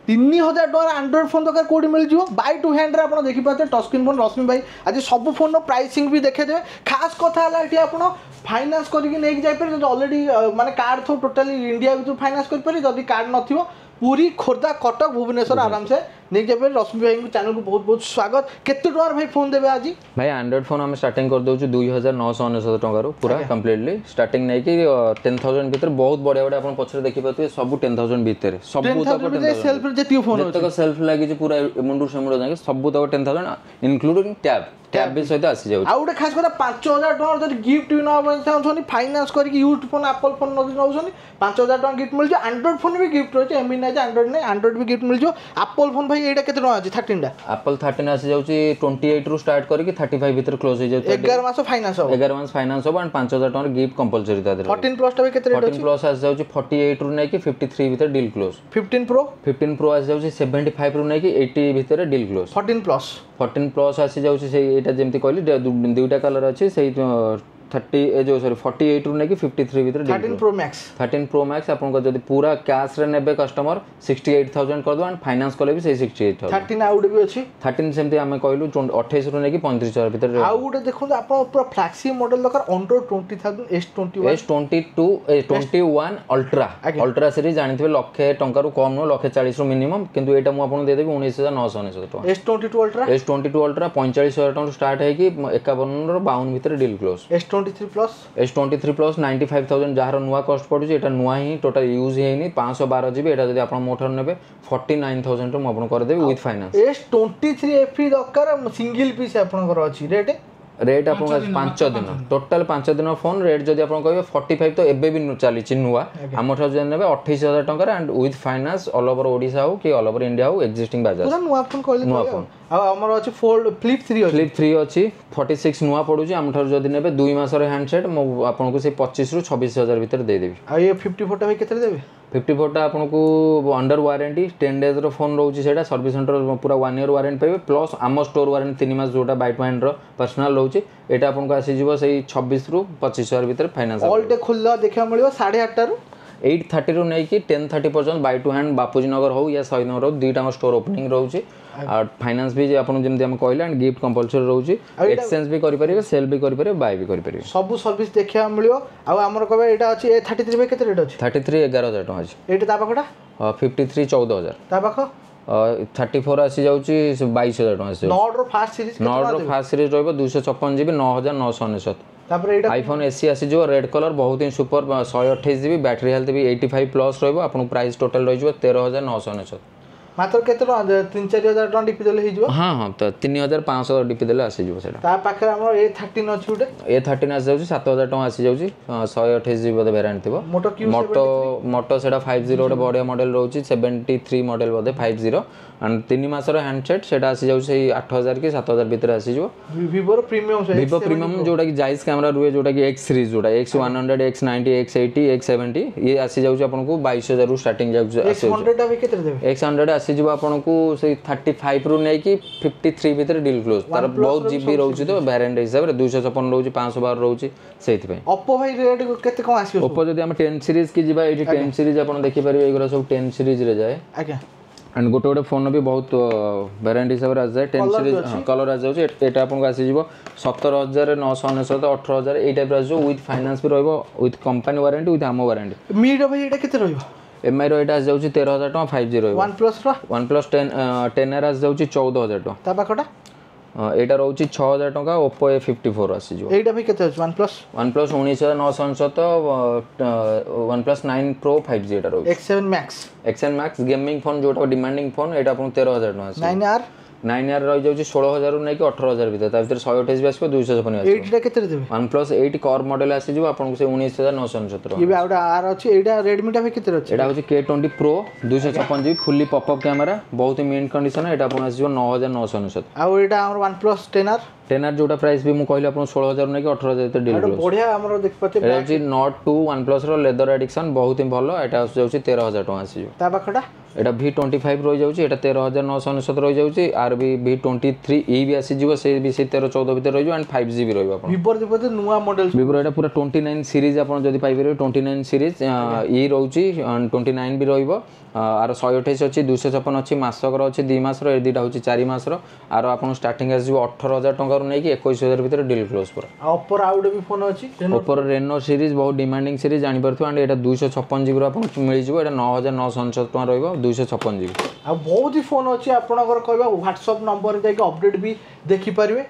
3000 टका Android phone दरकार कोडी मिल जिवो बाय टू हैंड रे आपण देखि पाते टच स्क्रीन फोन रश्मि भाई आज सब फोन रो प्राइसिंग भी देखे देबे खास कथा हला एठी आपण फाइनेंस करके नेक जाय पर ऑलरेडी माने कार्ड थो टोटली इंडिया भी फाइनेंस कर पारी जदी कार्ड नथिवो पूरी खोर्धा कटक भुवनेश्वर आराम से नहीं जब रश्मि भाई चैनल को बहुत बहुत स्वागत केते टका भाई फोन देबे आज भाई एंड्रॉइड फोन हम स्टार्टिंग कर दोछु 2999 टका रो पूरा कंप्लीटली स्टार्टिंग नै कि 10000 भीतर बहुत बढ़िया बढ़िया अपन पछरे देखि पाते सब 10000 भीतर सब तक 10000 सेल्फ जति फोन तक सेल्फ लागि पूरा मुंडू सेमुडो जाके सब तक 10000 इंक्लूडिंग टैब भी सहित आसी जाउ आउटे खास कर 5000 टका जदी गिफ्ट भी न चाहछनी फाइनेंस करके यूज फोन एप्पल फोन न नउछनी 5000 टका गिफ्ट मिल जो एंड्रॉइड फोन भी गिफ्ट रहछ एमबी नै एंड्रॉइड नै एंड्रॉइड भी गिफ्ट मिल जो एप्पल फोन भाई एटा केते टका अछि 13 टा एप्पल 13 आसी जाउची 28 रु स्टार्ट करके 35 भीतर क्लोज हो जाउ 11 मास फाइनेंस हो 11 मास फाइनेंस हो एंड 5000 टका गिफ्ट कंपलसरी ता 14 प्लस टा भी केते रेट अछि 14 प्लस आसी जाउची 48 रु नै कि 53 भीतर डील क्लोज 15 प्रो आसी जाउची 75 रु नै कि 80 भीतर डील क्लोज 14 प्लस आसी जाउची से एटा जेमति कहली दुईटा कलर अछि से 48 रु नै कि 53 भीतर 13 प्रो मैक्स आपन को जदी पूरा कैश रे नेबे कस्टमर 68000 कर दो एंड फाइनेंस करले भी से 68000 13 आउट भी अछि 13 सेमति हमें कहलु 28 रु नै कि 35000 भीतर आउट देखो आपन पूरा फ्लैगशिप मॉडल दरकार अंडर 20000 S21 अल्ट्रा सीरीज जानिथिबे लाखे टंका रु कम न लाखे 40 रु मिनिमम किंतु एटा मु आपन दे देबी 19999 टका S22 अल्ट्रा 45000 टका स्टार्ट है कि 51 रो 52 भीतर डील क्लोज S23 प्लस 95000 जहार नुआ कॉस्ट पडुची एटा नुआ ही टोटल यूज हेनी 512 जीबी एटा जदी आपण मोटर नेबे 49000 रो आपण कर देबी विथ फाइनेंस S23 FE दरकार सिंगल पीस आपण कर अछि रेट अपन 5 दिन टोटल 5 दिन फोन रेट जदी अपन कहबे 45 तो एबे भी चली छि नुआ हमर जदी नेबे 28000 टका and with finance all over Odisha हो कि ऑल ओवर इंडिया हो एक्जिस्टिंग बाजार पूरा नुआ फोन कहले नुआ फोन आ हमर अछि फोल्ड फ्लिप 3 अछि 46 नुआ पडुची हमर जदी नेबे 2 मास रे हैंडसेट मो आपन को से 25 रु 26000 भीतर दे देबी आ ये 54 टा भाई केते देबे 54 टा आपन को अंडर वारंटी 10 डेज रो फोन रहउची सेटा सर्विस सेंटर पूरा 1 ईयर वारंटी पाइबे प्लस आम स्टोर वारंटी 3 मास जोटा बाय टू हैंड रो पर्सनल रहउची एटा आपन को आसी जीवो सेही 26 रु 25000 भीतर फाइनेंस ऑल डे खुल्ला देखा मिलियो 8:30 रु 8:30 रु नै कि 10:30 पर्यंत बाय टू हैंड बापूजी नगर हो या शहीद नगर हो दुईटा स्टोर ओपनिंग रहउची और फाइनेंस भी आपन जेमति हम कहले एंड गिफ्ट कंपलसरी रहउची एक्सचेंज भी करि परिबे सेल भी करि परिबे बाय भी करि परिबे सब सर्विस देखा मिलियो आ हमर कहबे एटा अछि A33 भाई केते रेट अछि 33 11000 टका अछि एटा ता पाखटा 53 14000 ता पाख 34 आसी जाउची 22000 टका आसी नॉट रो फास्ट सीरीज नॉट रो फास्ट सीरीज रहबो 256 जीबी 9999 तापर एटा आईफोन एससी आसी जो रेड कलर बहुत ही सुपर 128 जीबी बैटरी हेल्थ भी 85 प्लस रहबो आपन प्राइस टोटल रहि जो 13999 मात्र केते 3-4000 टका डीपी देले हि जो हां हां त 3500 डीपी देले आसी जो सेटा ता पाखरे हमर A13 अछि उडे A13 आसी जाउची 7000 टका आसी जाउची 128 जीबी बोधे वेरिएंट थिबो मोटो सेटा 50 गोटे बढ़िया model रहउची 73 model Bodhe 50 and 3 mass row handset सेटा आसी जाउची 8000 की 7000 भीतर आसी जो Vivo प्रीमियम जोटा कि जाइस कैमरा रुए जोटा कि X सीरीज जोटा X100 X90 X80 X70 ये आसी जाउची आपन को 22000 रु स्टार्टिंग जाउची X100 टा भी केते देबे X100 आसी जीव आपन को से 35 रु नै कि 53 भीतर डील क्लोज तार बहुत जीबी रहउची तो वेरिएंट हिसाब रे 256 रहउची 512 रहउची सेति पे Oppo भाई रेट केते कम आसी Oppo जदी हम 10 सीरीज की जीवा एटी 10 सीरीज आपन देखि परिबे एगरा सब 10 सीरीज रे जाए आज्ञा एंड गोटे फोन भी बहुत वेरिएंट हिसाब रे आ जाए 10 सीरीज कलर आ जाउची एटा आपन को आसी जीवो 17999 18000 ए टाइप रे जो विथ फाइनेंस भी रहबो विथ कंपनी वारंटी विथ आमो वारंटी मीड भाई एटा केते रहबो एमआई रो एटा जाउची 13000 टका 5G रहबो OnePlus 10 एर जाउची 14000 टका ता पाखटा एटा रहउची 6000 टका Oppo A54 आसी जो एटा भी केते अछि OnePlus 19999 OnePlus 9 Pro 5G एटा रहउची X7 Max गेमिंग फोन जोटा डिमांडिंग फोन एटा अपन 13000 टका आसी 9R रही जाउची 16000 रु नै कि 18000 भीतर ता भीतर 128 भी आसबो 256 आसबो एटा केते देबे OnePlus 8 कोर मॉडल आसी जो आपन को से 19999 ये भी आउडा आर अछि एटा Redmi टा भी केते अछि एटा होची K20 Pro 256 GB fully popup camera बहुत ही मिंट कंडीशन एटा आपन आसी जो 9999 आ एटा हमर OnePlus 10R जोटा प्राइस भी मु कहले आपन 16000 नै कि 18000 भीतर डील एटा बढ़िया हमर देख पते एटा होची Note 2 OnePlus रो लेदर एडिक्शन बहुत ही भलो एटा आसी जाउची 13000 टका आसी जो ता पाखटा एटा V25 रही जाउची एटा 13999 रही जाउची आर भी V23 ई भी आसी जीवो से भी से 1314 भीतर रही जो एंड 5G भी रहबो आपन Vivo दे नुवा मॉडल Vivo एटा पूरा 29 सीरीज आपन जदी पाइबे 29 सीरीज ई रहउची 29 भी रहइबो आर 128 अच्छी 256 अच्छी मसकर अच्छी 2 मासर ए दुटा हूँ 4 मासर आर आपको स्टार्टिंग आस 18,000 टकर नहीं कि 21,000 भितर डील क्लोज पूरा ओप्पो आउट भी फोन अच्छी ओप्पो रेनो सीरीज बहुत डिमांडिंग सीरीज जानी पारथु एंड एटा 256 जीबी आपको मिल जिवो एटा 9,999 टका रहइबो 256 जीबी आ बहुत ही फोन अच्छी आपनकर कहबा व्हाट्सएप नंबर जाके अपडेट भी देखि परिवे